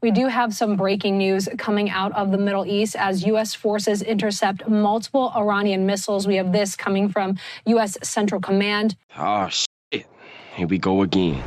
We do have some breaking news coming out of the Middle East as U.S. forces intercept multiple Iranian missiles. We have this coming from U.S. Central Command. Oh, shit. Here we go again.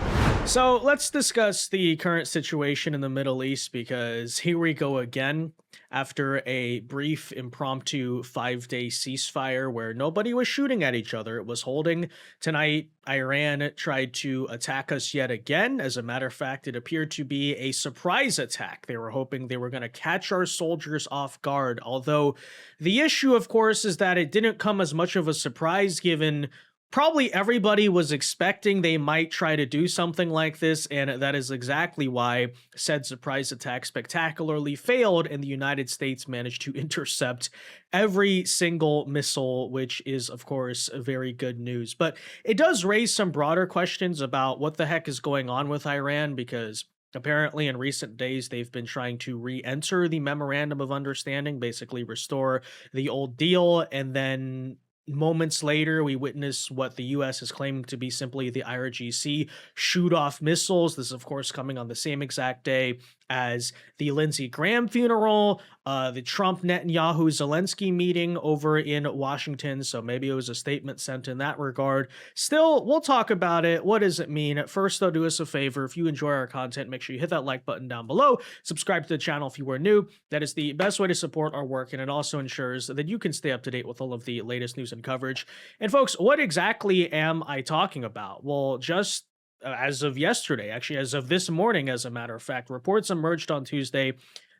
So let's discuss the current situation in the Middle East, because here we go again. After a brief impromptu 5-day ceasefire where nobody was shooting at each other, it was holding. Tonight, Iran tried to attack us yet again. As a matter of fact, it appeared to be a surprise attack. They were hoping they were going to catch our soldiers off guard. Although the issue, of course, is that it didn't come as much of a surprise, given probably everybody was expecting they might try to do something like this, and that is exactly why said surprise attack spectacularly failed, and the United States managed to intercept every single missile, which is, of course, very good news. But it does raise some broader questions about what the heck is going on with Iran, because apparently, in recent days, they've been trying to re-enter the Memorandum of Understanding, basically restore the old deal, and then moments later, we witness what the U.S. is claiming to be simply the IRGC shoot off missiles. This is, of course, coming on the same exact day as the Lindsey Graham funeral, the Trump-Netanyahu Zelensky meeting over in Washington. So maybe it was a statement sent in that regard. Still, we'll talk about it. What does it mean? First, though, do us a favor. If you enjoy our content, make sure you hit that like button down below. Subscribe to the channel if you are new. That is the best way to support our work, and it also ensures that you can stay up to date with all of the latest news and coverage. And folks, what exactly am I talking about? Well, just as of yesterday, actually as of this morning, as a matter of fact, reports emerged on Tuesday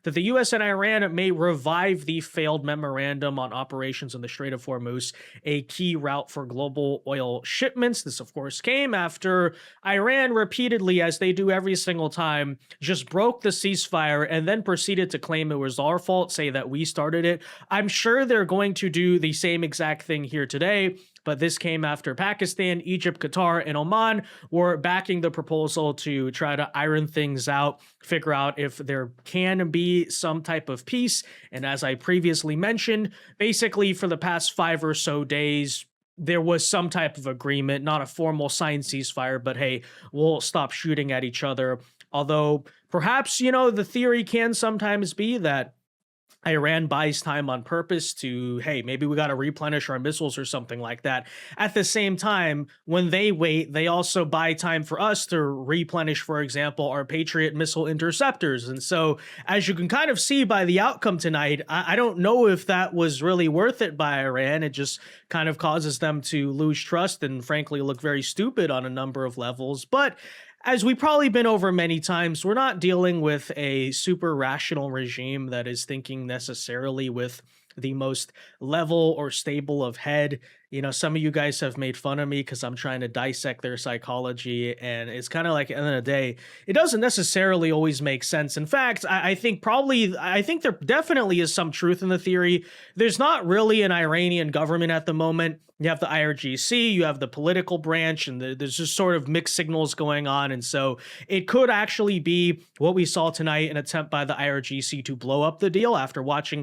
that the U.S. and Iran may revive the failed memorandum on operations in the Strait of Hormuz, a key route for global oil shipments. This, of course, came after Iran repeatedly, as they do every single time, just broke the ceasefire and then proceeded to claim it was our fault, say that we started it. I'm sure they're going to do the same exact thing here today, but this came after Pakistan, Egypt, Qatar, and Oman were backing the proposal to try to iron things out, figure out if there can be some type of peace. And as I previously mentioned, basically for the past 5 or so days, there was some type of agreement, not a formal signed ceasefire, but hey, we'll stop shooting at each other. Although perhaps, the theory can sometimes be that Iran buys time on purpose to, hey, maybe we got to replenish our missiles or something like that. At the same time, when they wait, they also buy time for us to replenish, for example, our Patriot missile interceptors. And so, as you can kind of see by the outcome tonight, I don't know if that was really worth it by Iran. It just kind of causes them to lose trust and, frankly, look very stupid on a number of levels. But as we've probably been over many times, we're not dealing with a super rational regime that is thinking necessarily with the most level or stable of head. Some of you guys have made fun of me because I'm trying to dissect their psychology, and it's kind of like, at the end of the day, it doesn't necessarily always make sense. In fact, I think there definitely is some truth in the theory. There's not really an Iranian government at the moment. You have the IRGC, you have the political branch, and there's just sort of mixed signals going on. And so it could actually be what we saw tonight, an attempt by the IRGC to blow up the deal after watching,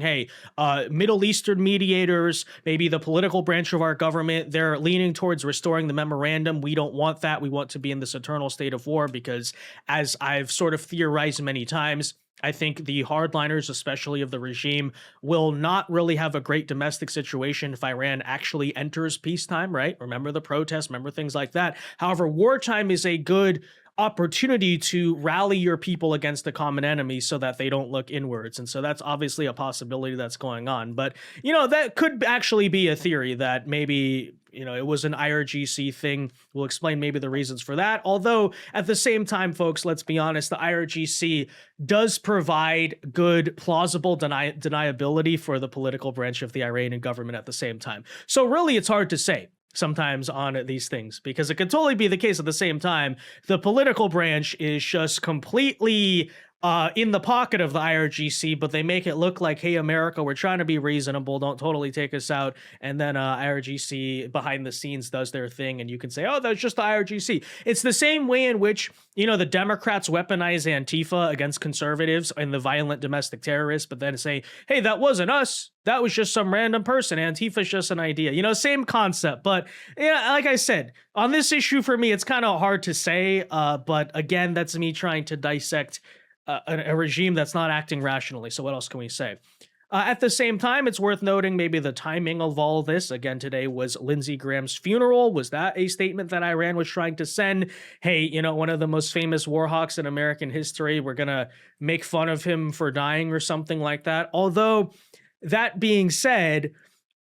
Middle Eastern mediators, maybe the political branch of our government, they're leaning towards restoring the memorandum. We don't want that. We want to be in this eternal state of war because, as I've sort of theorized many times, I think the hardliners, especially of the regime, will not really have a great domestic situation if Iran actually enters peacetime, right? Remember the protests, remember things like that. However, wartime is a good opportunity to rally your people against the common enemy so that they don't look inwards. And so that's obviously a possibility that's going on. But, that could actually be a theory that maybe, it was an IRGC thing. We'll explain maybe the reasons for that. Although at the same time, folks, let's be honest, the IRGC does provide good, plausible deniability for the political branch of the Iranian government at the same time. So really, it's hard to say sometimes on these things, because it could totally be the case at the same time. The political branch is just completely in the pocket of the IRGC, but they make it look like, hey, America, we're trying to be reasonable, don't totally take us out. And then IRGC behind the scenes does their thing, and you can say, oh, that's just the IRGC. It's the same way in which, the Democrats weaponize Antifa against conservatives and the violent domestic terrorists, but then say, hey, that wasn't us. That was just some random person. Antifa's just an idea. Same concept. But like I said, on this issue for me, it's kind of hard to say. But again, that's me trying to dissect a regime that's not acting rationally. So what else can we say? At the same time, it's worth noting maybe the timing of all this. Again, today was Lindsey Graham's funeral. Was that a statement that Iran was trying to send? Hey, you know, one of the most famous war hawks in American history, we're going to make fun of him for dying or something like that. Although, that being said,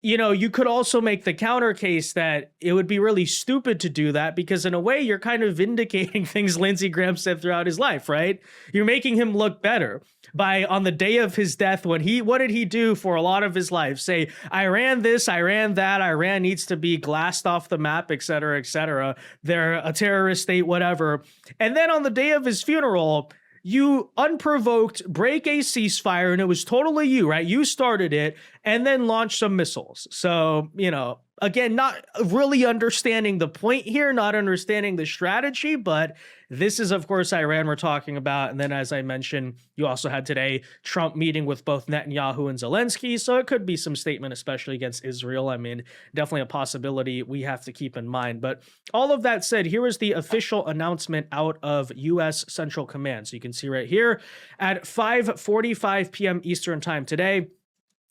you know, you could also make the counter case that it would be really stupid to do that because in a way you're kind of vindicating things Lindsey Graham said throughout his life, right? You're making him look better by on the day of his death what did he do for a lot of his life? Say, I ran this, I ran that, Iran needs to be glassed off the map, et cetera, et cetera. They're a terrorist state, whatever. And then on the day of his funeral, you unprovoked break a ceasefire, and it was totally you, right? You started it and then launched some missiles. So, you know, again, not really understanding the point here, not understanding the strategy, but this is, of course, Iran we're talking about. And then, as I mentioned, you also had today Trump meeting with both Netanyahu and Zelensky. So it could be some statement, especially against Israel. I mean, definitely a possibility we have to keep in mind. But all of that said, here is the official announcement out of U.S. Central Command. So you can see right here at 5:45 p.m. Eastern time today,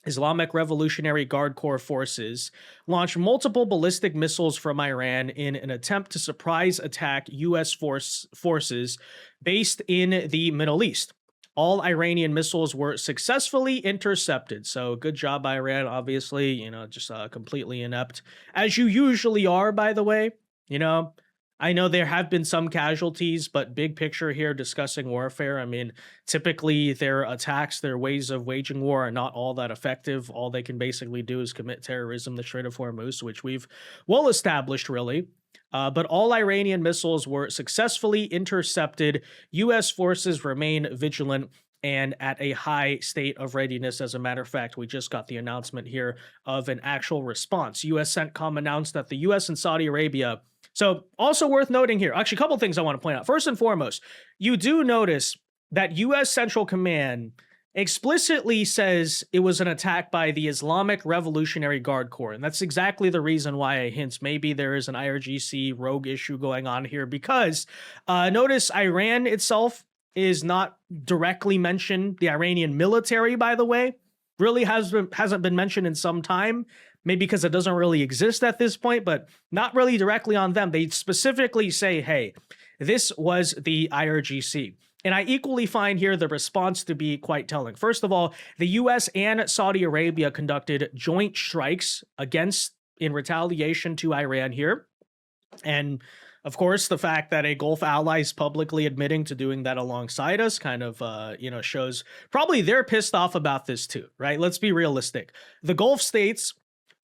Islamic Revolutionary Guard Corps forces launched multiple ballistic missiles from Iran in an attempt to surprise attack U.S. forces based in the Middle East. All Iranian missiles were successfully intercepted. So good job, Iran. Obviously, you know, just completely inept, as you usually are, by the way. You know, I know there have been some casualties, but big picture here discussing warfare. I mean, typically their attacks, their ways of waging war are not all that effective. All they can basically do is commit terrorism, the Strait of Hormuz, which we've well established, really. But all Iranian missiles were successfully intercepted. U.S. forces remain vigilant and at a high state of readiness. As a matter of fact, we just got the announcement here of an actual response. U.S. CENTCOM announced that the U.S. and Saudi Arabia. So also worth noting here, actually a couple things I want to point out. First and foremost, you do notice that U.S. Central Command explicitly says it was an attack by the Islamic Revolutionary Guard Corps. And that's exactly the reason why I hint maybe there is an IRGC rogue issue going on here, because notice Iran itself is not directly mentioned. The Iranian military, by the way, really hasn't been mentioned in some time. Maybe because it doesn't really exist at this point, but not really directly on them. They specifically say, hey, this was the IRGC. And I equally find here the response to be quite telling. First of all, the US and Saudi Arabia conducted joint strikes in retaliation to Iran here. And of course, the fact that a Gulf ally is publicly admitting to doing that alongside us kind of, shows probably they're pissed off about this too, right? Let's be realistic. The Gulf states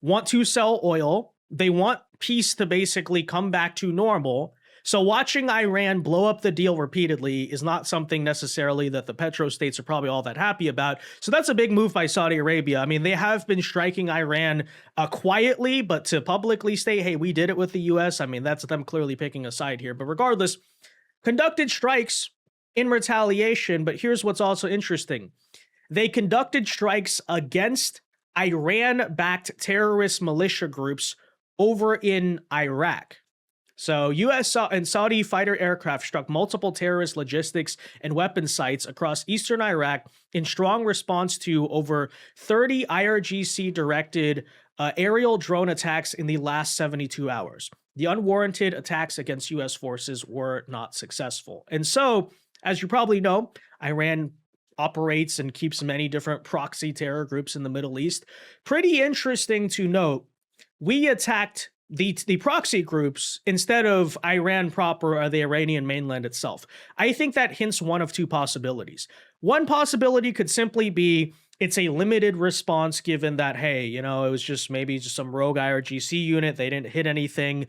want to sell oil. They want peace to basically come back to normal. So watching Iran blow up the deal repeatedly is not something necessarily that the petrostates are probably all that happy about. So that's a big move by Saudi Arabia. I mean, they have been striking Iran quietly, but to publicly say, hey, we did it with the US, I mean, that's them clearly picking a side here. But regardless, conducted strikes in retaliation. But here's what's also interesting. They conducted strikes against Iran-backed terrorist militia groups over in Iraq. So U.S. and Saudi fighter aircraft struck multiple terrorist logistics and weapon sites across eastern Iraq in strong response to over 30 IRGC-directed aerial drone attacks in the last 72 hours. The unwarranted attacks against U.S. forces were not successful. And so, as you probably know, Iran operates and keeps many different proxy terror groups in the Middle East. Pretty interesting to note, we attacked the proxy groups instead of Iran proper or the Iranian mainland itself. I think that hints one of two possibilities. One possibility could simply be it's a limited response given that, hey, you know, it was just maybe just some rogue IRGC unit. They didn't hit anything.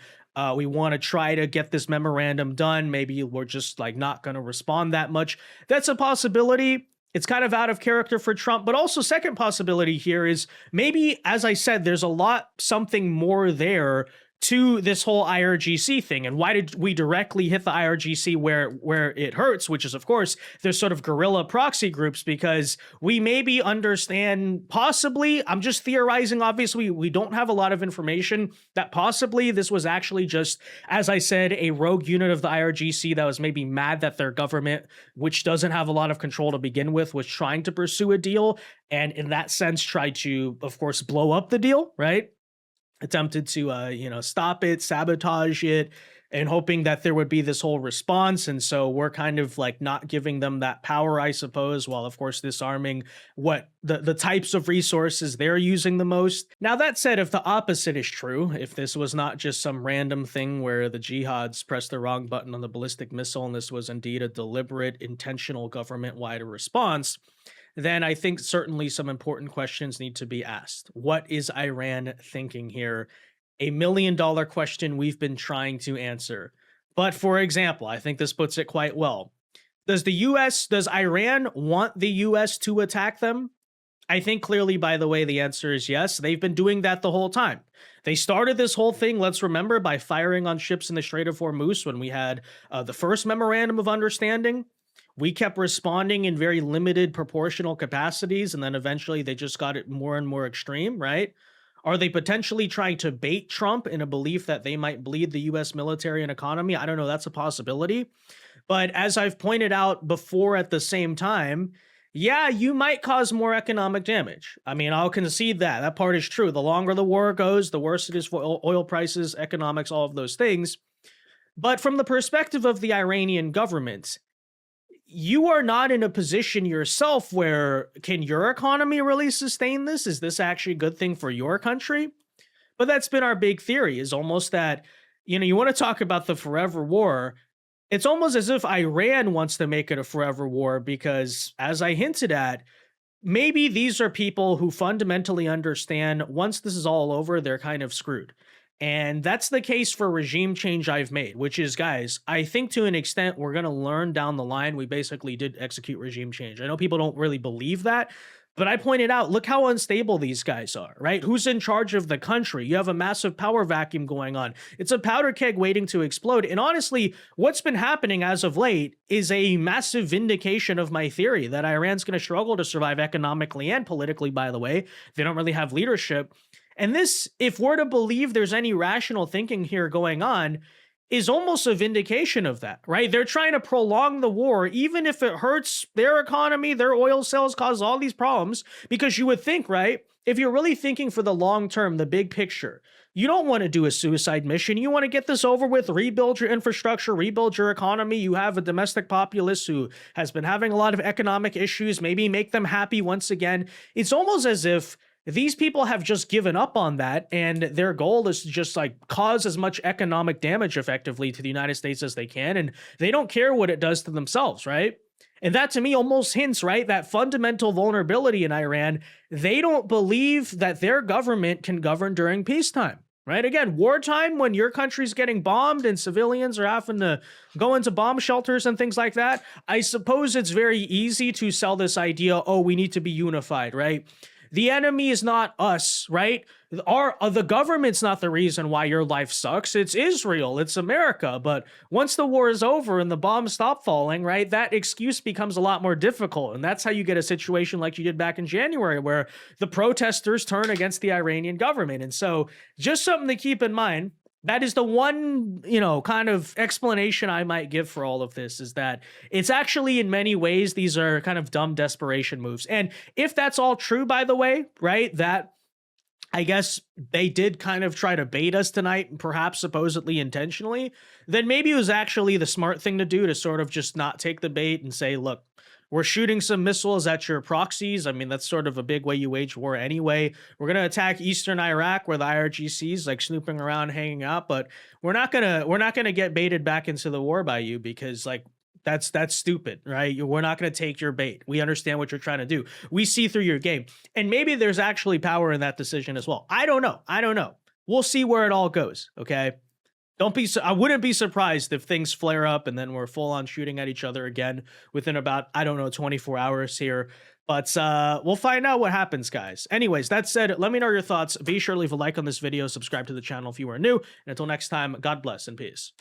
We want to try to get this memorandum done. Maybe we're just like not going to respond that much. That's a possibility. It's kind of out of character for Trump. But also second possibility here is maybe, as I said, there's something more there to this whole IRGC thing. And why did we directly hit the IRGC where it hurts, which is, of course, there's sort of guerrilla proxy groups, because we maybe understand, possibly, I'm just theorizing, obviously, we don't have a lot of information, that possibly this was actually just, as I said, a rogue unit of the IRGC that was maybe mad that their government, which doesn't have a lot of control to begin with, was trying to pursue a deal, and in that sense tried to, of course, blow up the deal, right? Attempted to, stop it, sabotage it, and hoping that there would be this whole response. And so we're kind of like not giving them that power, I suppose, while of course disarming what the types of resources they're using the most. Now, that said, if the opposite is true, if this was not just some random thing where the jihads pressed the wrong button on the ballistic missile, and this was indeed a deliberate, intentional government-wide response, then I think certainly some important questions need to be asked. What is Iran thinking here? $1 million question we've been trying to answer. But for example, I think this puts it quite well. Does Iran want the US to attack them? I think clearly, by the way, the answer is yes. They've been doing that the whole time. They started this whole thing, let's remember, by firing on ships in the Strait of Hormuz when we had the first memorandum of understanding. We kept responding in very limited proportional capacities, and then eventually they just got it more and more extreme, right? Are they potentially trying to bait Trump in a belief that they might bleed the US military and economy? I don't know. That's a possibility. But as I've pointed out before at the same time, yeah, you might cause more economic damage. I mean, I'll concede that. That part is true. The longer the war goes, the worse it is for oil prices, economics, all of those things. But from the perspective of the Iranian government, you are not in a position yourself where, can your economy really sustain this? Is this actually a good thing for your country? But that's been our big theory, is almost that, you want to talk about the forever war. It's almost as if Iran wants to make it a forever war because, as I hinted at, maybe these are people who fundamentally understand once this is all over, they're kind of screwed. And that's the case for regime change I've made, which is, guys, I think to an extent we're going to learn down the line we basically did execute regime change. I know people don't really believe that, but I pointed out, look how unstable these guys are, right? Who's in charge of the country? You have a massive power vacuum going on. It's a powder keg waiting to explode. And honestly, what's been happening as of late is a massive vindication of my theory that Iran's going to struggle to survive economically and politically, by the way. They don't really have leadership. And this, if we're to believe there's any rational thinking here going on, is almost a vindication of that, right? They're trying to prolong the war, even if it hurts their economy, their oil sales, cause all these problems, because you would think, right, if you're really thinking for the long term, the big picture, you don't want to do a suicide mission. You want to get this over with, rebuild your infrastructure, rebuild your economy. You have a domestic populace who has been having a lot of economic issues, maybe make them happy once again. It's almost as if these people have just given up on that, and their goal is to just like cause as much economic damage effectively to the United States as they can, and they don't care what it does to themselves, right? And that to me almost hints, right, that fundamental vulnerability in Iran. They don't believe that their government can govern during peacetime, right? Again, wartime, when your country's getting bombed and civilians are having to go into bomb shelters and things like that, I suppose it's very easy to sell this idea, oh, we need to be unified, right? The enemy is not us, right? The government's not the reason why your life sucks. It's Israel, it's America. But once the war is over and the bombs stop falling, right, that excuse becomes a lot more difficult. And that's how you get a situation like you did back in January, where the protesters turn against the Iranian government. And so just something to keep in mind. That is the one, kind of explanation I might give for all of this, is that it's actually in many ways, these are kind of dumb desperation moves. And if that's all true, by the way, right, that I guess they did kind of try to bait us tonight, perhaps supposedly intentionally, then maybe it was actually the smart thing to do to sort of just not take the bait and say, look, we're shooting some missiles at your proxies. I mean, that's sort of a big way you wage war anyway. We're going to attack eastern Iraq where the IRGC is like snooping around, hanging out, but we're not going to get baited back into the war by you, because like that's stupid, right? We're not going to take your bait. We understand what you're trying to do. We see through your game. And maybe there's actually power in that decision as well. I don't know. We'll see where it all goes, okay? I wouldn't be surprised if things flare up and then we're full on shooting at each other again within about, 24 hours here. But we'll find out what happens, guys. Anyways, that said, let me know your thoughts. Be sure to leave a like on this video, subscribe to the channel if you are new. And until next time, God bless and peace.